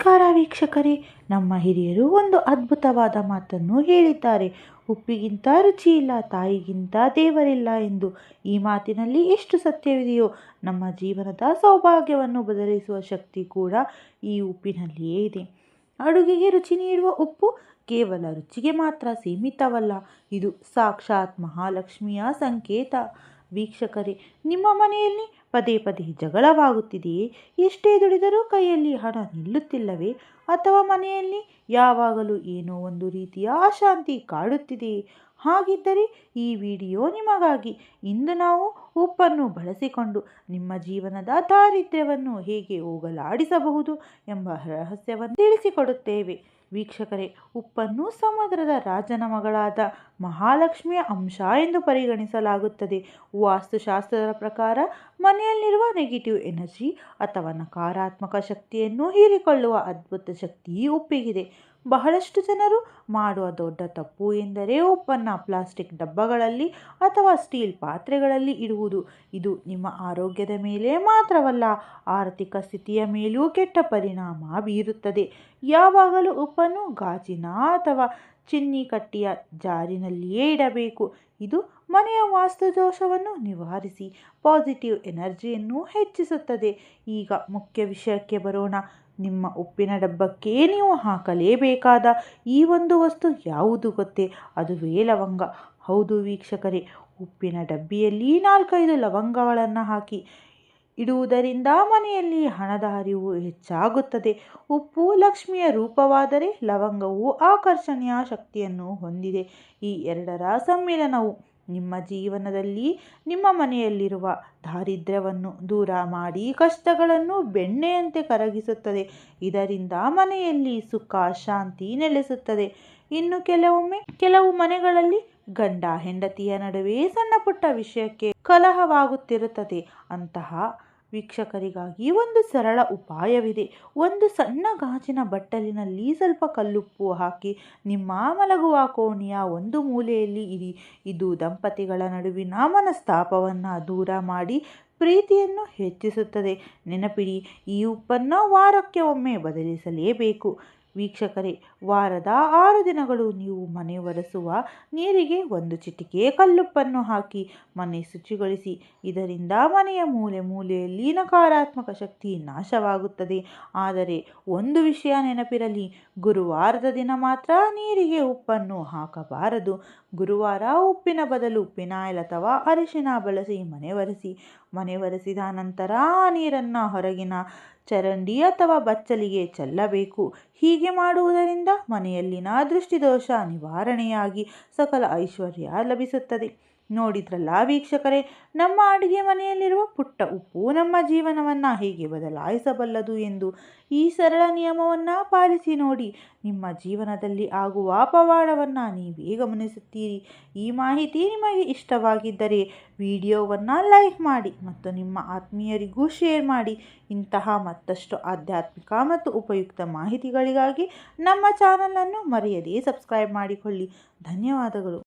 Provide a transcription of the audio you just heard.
ನಮಸ್ಕಾರ ವೀಕ್ಷಕರೇ, ನಮ್ಮ ಹಿರಿಯರು ಒಂದು ಅದ್ಭುತವಾದ ಮಾತನ್ನು ಹೇಳಿದ್ದಾರೆ. ಉಪ್ಪಿಗಿಂತ ರುಚಿಯಿಲ್ಲ, ತಾಯಿಗಿಂತ ದೇವರಿಲ್ಲ ಎಂದು. ಈ ಮಾತಿನಲ್ಲಿ ಎಷ್ಟು ಸತ್ಯವಿದೆಯೋ, ನಮ್ಮ ಜೀವನದ ಸೌಭಾಗ್ಯವನ್ನು ಬದಲಿಸುವ ಶಕ್ತಿ ಕೂಡ ಈ ಉಪ್ಪಿನಲ್ಲಿಯೇ ಇದೆ. ಅಡುಗೆಗೆ ರುಚಿ ನೀಡುವ ಉಪ್ಪು ಕೇವಲ ರುಚಿಗೆ ಮಾತ್ರ ಸೀಮಿತವಲ್ಲ, ಇದು ಸಾಕ್ಷಾತ್ ಮಹಾಲಕ್ಷ್ಮಿಯ ಸಂಕೇತ. ವೀಕ್ಷಕರೇ, ನಿಮ್ಮ ಮನೆಯಲ್ಲಿ ಪದೇ ಪದೇ ಜಗಳವಾಗುತ್ತಿದೆಯೇ? ಎಷ್ಟೇ ದುಡಿದರೂ ಕೈಯಲ್ಲಿ ಹಣ ನಿಲ್ಲುತ್ತಿಲ್ಲವೇ? ಅಥವಾ ಮನೆಯಲ್ಲಿ ಯಾವಾಗಲೂ ಏನೋ ಒಂದು ರೀತಿಯ ಅಶಾಂತಿ ಕಾಡುತ್ತಿದೆಯೇ? ಹಾಗಿದ್ದರೆ ಈ ವಿಡಿಯೋ ನಿಮಗಾಗಿ. ಇಂದು ನಾವು ಉಪ್ಪನ್ನು ಬಳಸಿಕೊಂಡು ನಿಮ್ಮ ಜೀವನದ ದಾರಿದ್ರ್ಯವನ್ನು ಹೇಗೆ ಹೋಗಲಾಡಿಸಬಹುದು ಎಂಬ ರಹಸ್ಯವನ್ನು ತಿಳಿಸಿಕೊಡುತ್ತೇವೆ. ವೀಕ್ಷಕರೇ, ಉಪ್ಪನ್ನು ಸಮುದ್ರದ ರಾಜನ ಮಗಳಾದ ಮಹಾಲಕ್ಷ್ಮಿಯ ಅಂಶ ಎಂದು ಪರಿಗಣಿಸಲಾಗುತ್ತದೆ. ವಾಸ್ತುಶಾಸ್ತ್ರದ ಪ್ರಕಾರ ಮನೆಯಲ್ಲಿರುವ ನೆಗೆಟಿವ್ ಎನರ್ಜಿ ಅಥವಾ ನಕಾರಾತ್ಮಕ ಶಕ್ತಿಯನ್ನು ಹೀರಿಕೊಳ್ಳುವ ಅದ್ಭುತ ಶಕ್ತಿ ಉಪ್ಪಿಗಿದೆ. ಬಹಳಷ್ಟು ಜನರು ಮಾಡುವ ದೊಡ್ಡ ತಪ್ಪು ಎಂದರೆ ಉಪ್ಪನ್ನು ಪ್ಲಾಸ್ಟಿಕ್ ಡಬ್ಬಗಳಲ್ಲಿ ಅಥವಾ ಸ್ಟೀಲ್ ಪಾತ್ರೆಗಳಲ್ಲಿ ಇಡುವುದು. ಇದು ನಿಮ್ಮ ಆರೋಗ್ಯದ ಮೇಲೆ ಮಾತ್ರವಲ್ಲ, ಆರ್ಥಿಕ ಸ್ಥಿತಿಯ ಮೇಲೂ ಕೆಟ್ಟ ಪರಿಣಾಮ ಬೀರುತ್ತದೆ. ಯಾವಾಗಲೂ ಉಪ್ಪನ್ನು ಗಾಜಿನ ಅಥವಾ ಚಿನ್ನಿ ಕಟ್ಟಿಯ ಜಾರಿನಲ್ಲಿಯೇ ಇಡಬೇಕು. ಇದು ಮನೆಯ ವಾಸ್ತು ದೋಷವನ್ನು ನಿವಾರಿಸಿ ಪಾಸಿಟಿವ್ ಎನರ್ಜಿಯನ್ನು ಹೆಚ್ಚಿಸುತ್ತದೆ. ಈಗ ಮುಖ್ಯ ವಿಷಯಕ್ಕೆ ಬರೋಣ. ನಿಮ್ಮ ಉಪ್ಪಿನ ಡಬ್ಬಕ್ಕೆ ನೀವು ಹಾಕಲೇಬೇಕಾದ ಈ ಒಂದು ವಸ್ತು ಯಾವುದು ಗೊತ್ತೇ? ಅದುವೇ ಲವಂಗ. ಹೌದು ವೀಕ್ಷಕರೇ, ಉಪ್ಪಿನ ಡಬ್ಬಿಯಲ್ಲಿ 4-5 ಲವಂಗಗಳನ್ನು ಹಾಕಿ ಇಡುವುದರಿಂದ ಮನೆಯಲ್ಲಿ ಹಣದ ಹರಿವು ಹೆಚ್ಚಾಗುತ್ತದೆ. ಉಪ್ಪು ಲಕ್ಷ್ಮಿಯ ರೂಪವಾದರೆ ಲವಂಗವು ಆಕರ್ಷಣೆಯ ಶಕ್ತಿಯನ್ನು ಹೊಂದಿದೆ. ಈ ಎರಡರ ಸಮ್ಮಿಲನವು ನಿಮ್ಮ ಜೀವನದಲ್ಲಿ ನಿಮ್ಮ ಮನೆಯಲ್ಲಿರುವ ದಾರಿದ್ರ್ಯವನ್ನು ದೂರ ಮಾಡಿ ಕಷ್ಟಗಳನ್ನು ಬೆಣ್ಣೆಯಂತೆ ಕರಗಿಸುತ್ತದೆ. ಇದರಿಂದ ಮನೆಯಲ್ಲಿ ಸುಖ ಶಾಂತಿ ನೆಲೆಸುತ್ತದೆ. ಇನ್ನು ಕೆಲವು ಮನೆಗಳಲ್ಲಿ ಗಂಡ ಹೆಂಡತಿಯ ನಡುವೆ ಸಣ್ಣ ಪುಟ್ಟ ವಿಷಯಕ್ಕೆ ಕಲಹವಾಗುತ್ತಿರುತ್ತದೆ. ಅಂತಹ ವೀಕ್ಷಕರಿಗಾಗಿ ಒಂದು ಸರಳ ಉಪಾಯವಿದೆ. ಒಂದು ಸಣ್ಣ ಗಾಜಿನ ಬಟ್ಟಲಿನಲ್ಲಿ ಸ್ವಲ್ಪ ಕಲ್ಲುಪ್ಪು ಹಾಕಿ ನಿಮ್ಮ ಮಲಗುವ ಕೋಣೆಯ ಒಂದು ಮೂಲೆಯಲ್ಲಿ ಇಡಿ. ಇದು ದಂಪತಿಗಳ ನಡುವಿನ ಮನಸ್ತಾಪವನ್ನು ದೂರ ಮಾಡಿ ಪ್ರೀತಿಯನ್ನು ಹೆಚ್ಚಿಸುತ್ತದೆ. ನೆನಪಿಡಿ, ಈ ಉಪ್ಪನ್ನು ವಾರಕ್ಕೆ ಒಮ್ಮೆ ಬದಲಿಸಲೇಬೇಕು. ವೀಕ್ಷಕರೇ, ವಾರದ 6 ದಿನಗಳು ನೀವು ಮನೆ ಒರೆಸುವ ನೀರಿಗೆ 1 ಚಿಟಿಕೆ ಕಲ್ಲುಪ್ಪನ್ನು ಹಾಕಿ ಮನೆ ಶುಚಿಗೊಳಿಸಿ. ಇದರಿಂದ ಮನೆಯ ಮೂಲೆ ಮೂಲೆಯಲ್ಲಿ ನಕಾರಾತ್ಮಕ ಶಕ್ತಿ ನಾಶವಾಗುತ್ತದೆ. ಆದರೆ ಒಂದು ವಿಷಯ ನೆನಪಿರಲಿ, ಗುರುವಾರದ ದಿನ ಮಾತ್ರ ನೀರಿಗೆ ಉಪ್ಪನ್ನು ಹಾಕಬಾರದು. ಗುರುವಾರ ಉಪ್ಪಿನ ಬದಲು ಫಿನಾಯ್ಲ್ ಅಥವಾ ಅರಿಶಿನ ಬಳಸಿ ಮನೆ ಒರೆಸಿದ ನಂತರ ಆ ನೀರನ್ನು ಹೊರಗಿನ ಚರಂಡಿ ಅಥವಾ ಬಚ್ಚಲಿಗೆ ಚೆಲ್ಲಬೇಕು. ಹೀಗೆ ಮಾಡುವುದರಿಂದ ಮನೆಯಲ್ಲಿನ ದೃಷ್ಟಿದೋಷ ನಿವಾರಣೆಯಾಗಿ ಸಕಲ ಐಶ್ವರ್ಯ ಲಭಿಸುತ್ತದೆ. ನೋಡಿದ್ರಲ್ಲ ವೀಕ್ಷಕರೇ, ನಮ್ಮ ಅಡುಗೆ ಮನೆಯಲ್ಲಿರುವ ಪುಟ್ಟ ಉಪ್ಪು ನಮ್ಮ ಜೀವನವನ್ನು ಹೇಗೆ ಬದಲಾಯಿಸಬಲ್ಲದು ಎಂದು. ಈ ಸರಳ ನಿಯಮವನ್ನು ಪಾಲಿಸಿ ನೋಡಿ, ನಿಮ್ಮ ಜೀವನದಲ್ಲಿ ಆಗುವ ಪವಾಡವನ್ನು ನೀವೇ ಗಮನಿಸುತ್ತೀರಿ. ಈ ಮಾಹಿತಿ ನಿಮಗೆ ಇಷ್ಟವಾಗಿದ್ದರೆ ವಿಡಿಯೋವನ್ನು ಲೈಕ್ ಮಾಡಿ ಮತ್ತು ನಿಮ್ಮ ಆತ್ಮೀಯರಿಗೂ ಶೇರ್ ಮಾಡಿ. ಇಂತಹ ಮತ್ತಷ್ಟು ಆಧ್ಯಾತ್ಮಿಕ ಮತ್ತು ಉಪಯುಕ್ತ ಮಾಹಿತಿಗಳಿಗಾಗಿ ನಮ್ಮ ಚಾನಲನ್ನು ಮರೆಯದೇ ಸಬ್ಸ್ಕ್ರೈಬ್ ಮಾಡಿಕೊಳ್ಳಿ. ಧನ್ಯವಾದಗಳು.